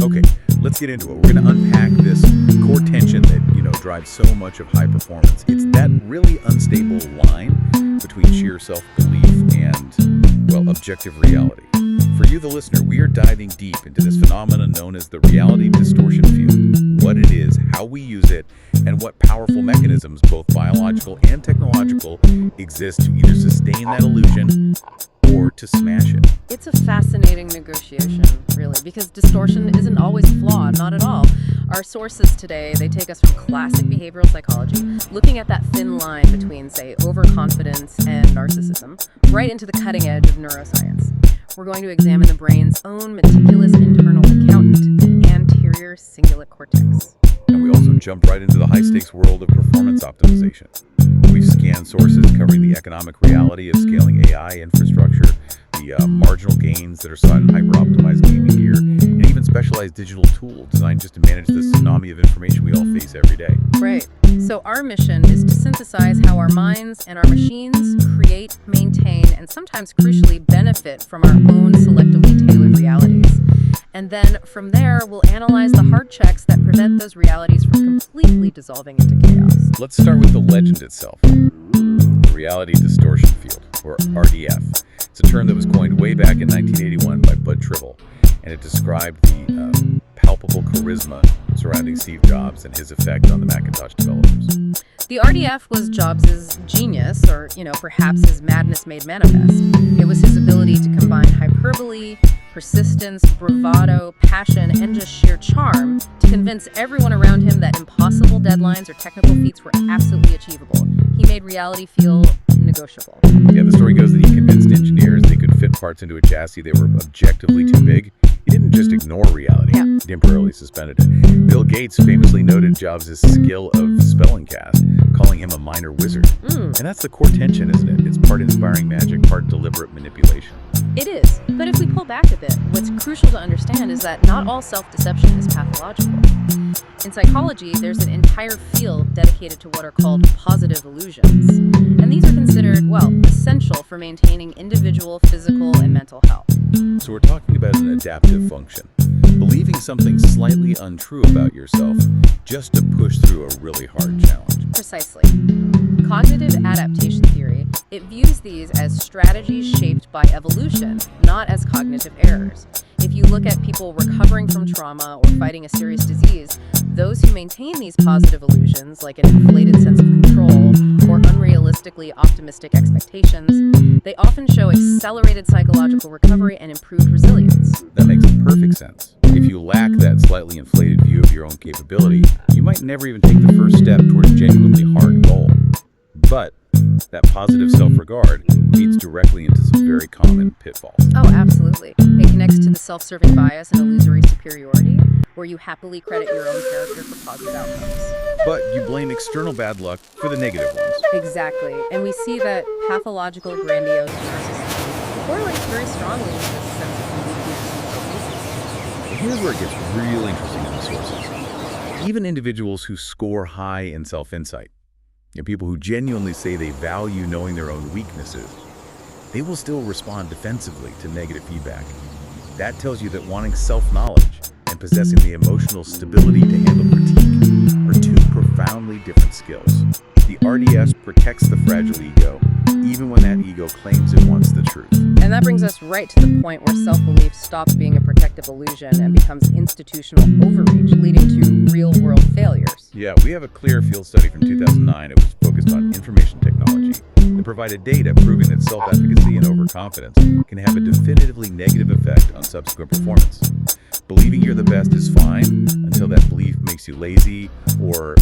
Okay, let's get into it. We're going to unpack this core tension that, drives so much of high performance. It's that really unstable line between sheer self-belief and, well, objective reality. For you, the listener, we are diving deep into this phenomenon known as the reality distortion field, what it is, how we use it, and what powerful mechanisms, both biological and technological, exist to either sustain that illusion or to smash it. It's a fascinating negotiation, really, because distortion isn't always flawed, not at all. Our sources today, they take us from classic behavioral psychology, looking at that thin line between, say, overconfidence and narcissism, right into the cutting edge of neuroscience. We're going to examine the brain's own meticulous internal accountant, the anterior cingulate cortex. And we also jump right into the high-stakes world of performance optimization. We've scanned sources covering the economic reality of scaling AI infrastructure, the marginal gains that are sought in hyper-optimized gaming gear, and even specialized digital tools designed just to manage the tsunami of information we all face every day. Right. So our mission is to synthesize how our minds and our machines create, maintain, and sometimes crucially benefit from our own selectively tailored realities. And then from there, we'll analyze the hard checks that prevent those realities from completely dissolving into chaos. Let's start with the legend itself, the reality distortion field, or RDF. It's a term that was coined way back in 1981 by Bud Tribble, and it described the palpable charisma surrounding Steve Jobs and his effect on the Macintosh developers. The RDF was Jobs' genius, or, perhaps his madness made manifest. It was his ability to combine hyperbole, persistence, bravado, passion, and just sheer charm to convince everyone around him that impossible deadlines or technical feats were absolutely achievable. He made reality feel negotiable. Yeah, the story goes that he convinced engineers they could fit parts into a chassis that were objectively too big. He didn't just ignore reality, he temporarily suspended it. Bill Gates famously noted Jobs' skill of spelling cast, calling him a minor wizard. And that's the core tension, isn't it? It's part inspiring magic, part deliberate manipulation. It is, but if we pull back a bit, what's crucial to understand is that not all self-deception is pathological. In psychology, there's an entire field dedicated to what are called positive illusions. And these are considered, essential for maintaining individual physical and mental health. So we're talking about an adaptive function, believing something slightly untrue about yourself just to push through a really hard challenge. Precisely. Cognitive adaptation theory, it views these as strategies shaped by evolution, not as cognitive errors. If you look at people recovering from trauma or fighting a serious disease, those who maintain these positive illusions, like an inflated sense of control or unrealistically optimistic expectations, they often show accelerated psychological recovery and improved resilience. That makes perfect sense. If you lack that slightly inflated view of your own capability, you might never even take the first step towards a genuinely hard goal. But that positive self-regard leads directly into some very common pitfalls. Oh, absolutely. It connects to the self-serving bias and illusory superiority, where you happily credit your own character for positive outcomes. But you blame external bad luck for the negative ones. Exactly. And we see that pathological grandiose narcissism correlates very strongly with this sense of uniqueness. Here's where it gets real interesting in the sources. Even individuals who score high in self-insight, people who genuinely say they value knowing their own weaknesses, they will still respond defensively to negative feedback. That tells you that wanting self-knowledge and possessing the emotional stability to handle critique are two profoundly different skills. The RDS protects the fragile ego, even when that ego claims it wants the truth. And that brings us right to the point where self-belief stops being a protective illusion and becomes institutional overreach, leading to real-world failures. Yeah, we have a clear field study from 2009. It was focused on information technology that provided data proving that self-efficacy and overconfidence can have a definitively negative effect on subsequent performance. Believing you're the best is fine until that belief makes you lazy or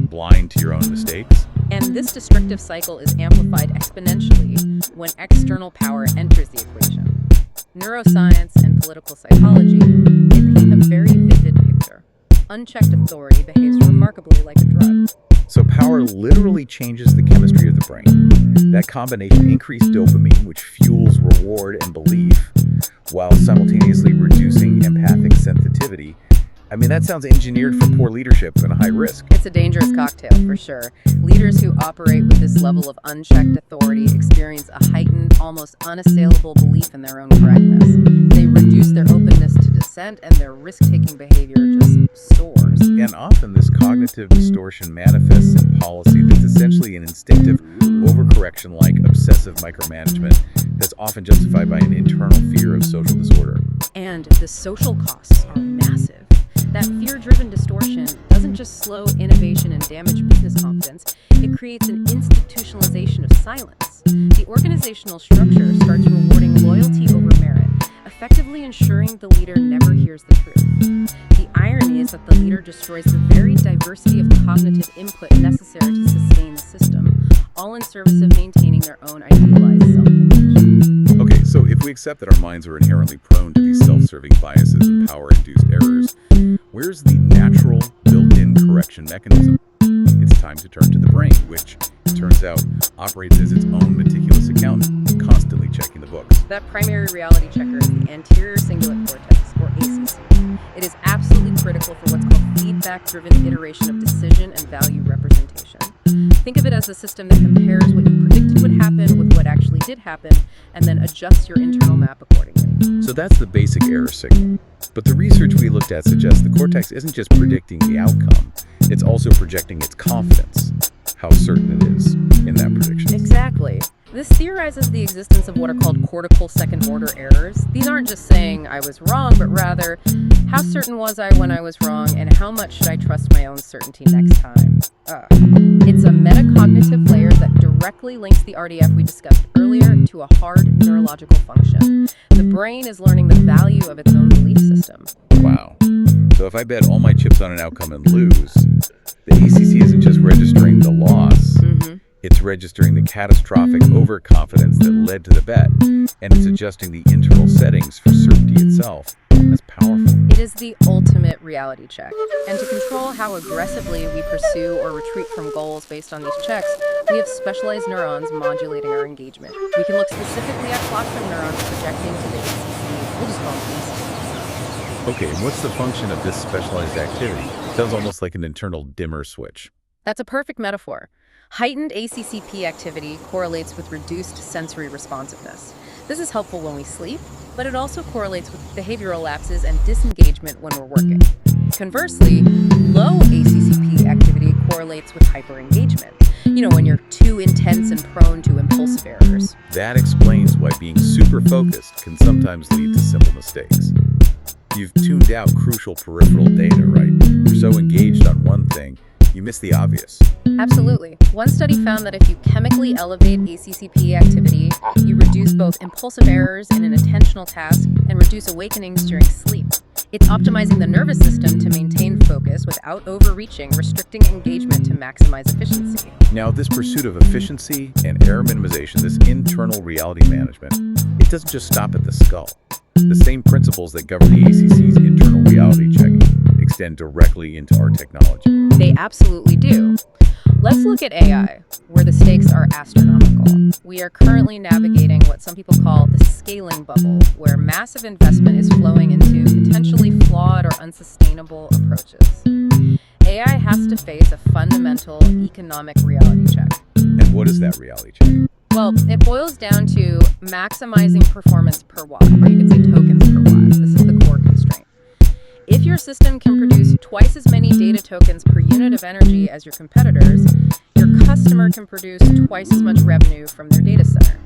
blind to your own mistakes. And this destructive cycle is amplified exponentially when external power enters the equation. Neuroscience and political psychology, they paint a very vivid picture. Unchecked authority behaves remarkably like a drug. So power literally changes the chemistry of the brain. That combination increased dopamine, which fuels reward and belief, while simultaneously reducing empathic sensitivity. I mean, that sounds engineered for poor leadership and high risk. It's a dangerous cocktail, for sure. Leaders who operate with this level of unchecked authority experience a heightened, almost unassailable belief in their own correctness. They reduce their openness to descent and their risk-taking behavior just soars. And often this cognitive distortion manifests in policy that's essentially an instinctive overcorrection like obsessive micromanagement that's often justified by an internal fear of social disorder. And the social costs are massive. That fear-driven distortion doesn't just slow innovation and damage business confidence, it creates an institutionalization of silence. The organizational structure starts rewarding loyalty over merit, effectively ensuring the leader never hears the truth. The irony is that the leader destroys the very diversity of cognitive input necessary to sustain the system, all in service of maintaining their own idealized self-image. Okay, so if we accept that our minds are inherently prone to these self-serving biases and power-induced errors, where's the natural, built-in correction mechanism? It's time to turn to the brain, which, it turns out, operates as its own meticulous accountant, constantly checking the books. That primary reality checker is the anterior cingulate cortex, or ACC. It is absolutely critical for what's called feedback-driven iteration of decision and value representation. Think of it as a system that compares what you predicted would happen with what actually did happen, and then adjusts your internal map accordingly. So that's the basic error signal. But the research we looked at suggests the cortex isn't just predicting the outcome, it's also projecting its confidence, how certain it is in that prediction. Exactly. This theorizes the existence of what are called cortical second-order errors. These aren't just saying I was wrong, but rather, how certain was I when I was wrong, and how much should I trust my own certainty next time? It's a metacognitive layer that directly links the RDF we discussed earlier to a hard neurological function. The brain is learning the value of its own belief system. Wow. So if I bet all my chips on an outcome and lose, the ACC isn't just registering the loss, it's registering the catastrophic overconfidence that led to the bet, and it's adjusting the internal settings for certainty itself. That's powerful. It is the ultimate reality check. And to control how aggressively we pursue or retreat from goals based on these checks, we have specialized neurons modulating our engagement. We can look specifically at clocks of neurons projecting to the ACC. We'll just call them ACCs. Okay, and what's the function of this specialized activity? Sounds almost like an internal dimmer switch. That's a perfect metaphor. Heightened ACCP activity correlates with reduced sensory responsiveness. This is helpful when we sleep, but it also correlates with behavioral lapses and disengagement when we're working. Conversely, low ACCP activity correlates with hyperengagement. When you're too intense and prone to impulsive errors. That explains why being super focused can sometimes lead to simple mistakes. You've tuned out crucial peripheral data, right? You're so engaged on one thing, you miss the obvious. Absolutely. One study found that if you chemically elevate ACCP activity, you reduce both impulsive errors in an attentional task and reduce awakenings during sleep. It's optimizing the nervous system to maintain focus without overreaching, restricting engagement to maximize efficiency. Now, this pursuit of efficiency and error minimization, this internal reality management, it doesn't just stop at the skull. The same principles that govern the ACC's internal reality check extend directly into our technology. They absolutely do. Let's look at AI, where the stakes are astronomical. We are currently navigating what some people call the scaling bubble, where massive investment is flowing into potentially flawed or unsustainable approaches. AI has to face a fundamental economic reality check. And what is that reality check? Well, it boils down to maximizing performance per watt, or you could say tokens per watt. This is the core constraint. If your system can produce twice as many data tokens per unit of energy as your competitors, your customer can produce twice as much revenue from their data center.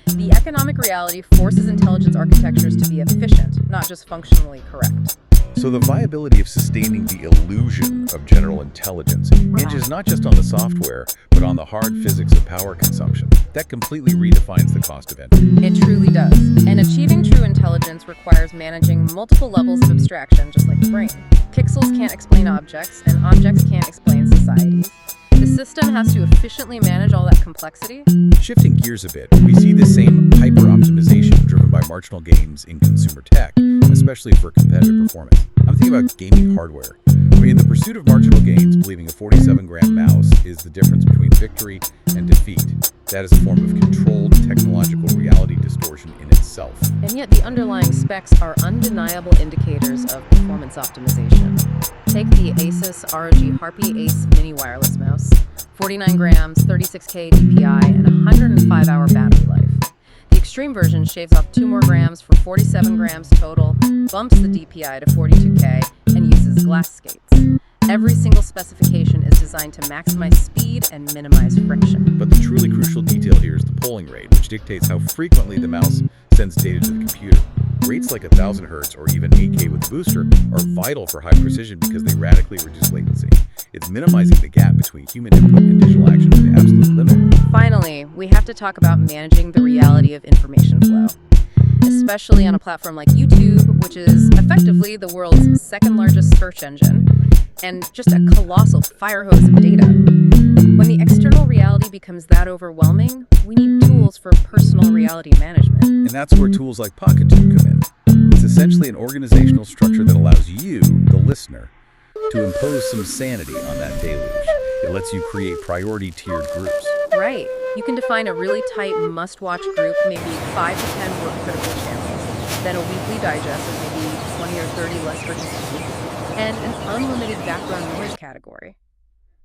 The economic reality forces intelligence architectures to be efficient, not just functionally correct. So the viability of sustaining the illusion of general intelligence hinges not just on the software, but on the hard physics of power consumption. That completely redefines the cost of entry. It truly does. And achieving true intelligence requires managing multiple levels of abstraction, just like the brain. Pixels can't explain objects, and objects can't explain societies. The system has to efficiently manage all that complexity. Shifting gears a bit, we see the same hyper-optimization driven by marginal gains in consumer tech, especially for competitive performance. I'm thinking about gaming hardware. In the pursuit of marginal gains, believing a 47-gram mouse is the difference between victory and defeat. That is a form of controlled technological reality distortion in itself. And yet the underlying specs are undeniable indicators of performance optimization. Take the Asus ROG Harpy Ace Mini Wireless Mouse, 49 grams, 36K DPI, and 105-hour battery life. The extreme version shaves off 2 more grams for 47 grams total, bumps the DPI to 42K, and uses glass skates. Every single specification is designed to maximize speed and minimize friction. But the truly crucial detail here is the polling rate, which dictates how frequently the mouse sends data to the computer. Rates like 1000 Hz or even 8K with the booster are vital for high precision because they radically reduce latency. It's minimizing the gap between human input and digital action to the absolute limit. Finally, we have to talk about managing the reality of information flow, especially on a platform like YouTube, which is effectively the world's second largest search engine and just a colossal fire hose of data. When the external reality becomes that overwhelming, we need tools for personal reality management. And that's where tools like Pocketube come in. It's essentially an organizational structure that allows you, the listener, to impose some sanity on that deluge. It lets you create priority tiered groups. Right. You can define a really tight must-watch group, maybe 5 to 10 work-critical channels, then a weekly digest of maybe 20 or 30 less participants, and an unlimited background noise category.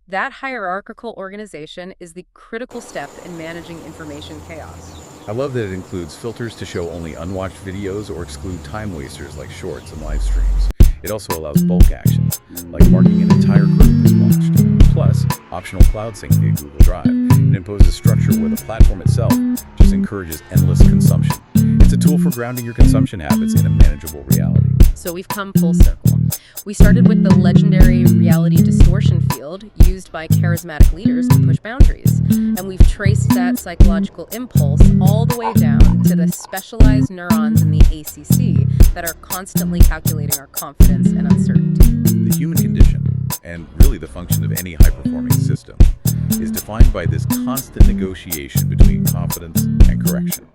That hierarchical organization is the critical step in managing information chaos. I love that it includes filters to show only unwatched videos or exclude time wasters like shorts and live streams. It also allows bulk action, like marking an entire group as watched. Plus, optional cloud sync via Google Drive. It imposes structure where the platform itself just encourages endless consumption. It's a tool for grounding your consumption habits in a manageable reality. So we've come full circle. We started with the legendary reality distortion field used by charismatic leaders to push boundaries. And we've traced that psychological impulse all the way down to the specialized neurons in the ACC that are constantly calculating our confidence and uncertainty. The human condition, and really the function of any high-performing system, is defined by this constant negotiation between confidence and correction.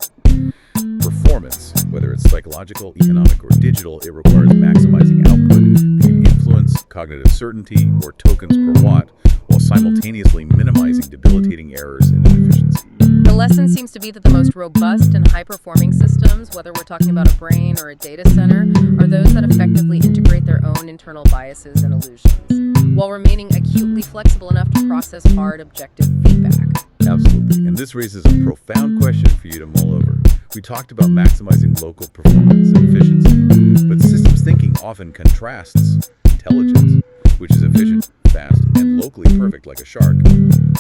Performance, whether it's psychological, economic, or digital, it requires maximizing output, be it influence, cognitive certainty, or tokens per watt, while simultaneously minimizing debilitating errors and inefficiency. The lesson seems to be that the most robust and high-performing systems, whether we're talking about a brain or a data center, are those that effectively integrate their own internal biases and illusions, while remaining acutely flexible enough to process hard, objective feedback. Absolutely. And this raises a profound question for you to mull over. We talked about maximizing local performance and efficiency, but systems thinking often contrasts intelligence, which is efficient, fast, and locally perfect like a shark,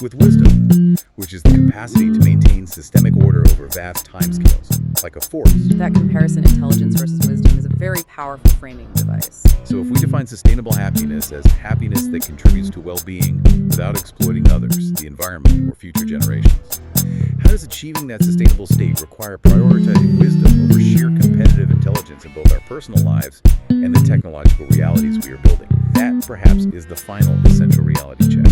with wisdom, which is the capacity to maintain systemic order over vast timescales, like a force. That comparison, intelligence versus wisdom, is a very powerful framing device. So if we define sustainable happiness as happiness that contributes to well-being without exploiting others, the environment, or future generations, how does achieving that sustainable state require prioritizing wisdom over sheer competitive intelligence in both our personal lives and the technological realities we are building? That, perhaps, is the final essential reality check.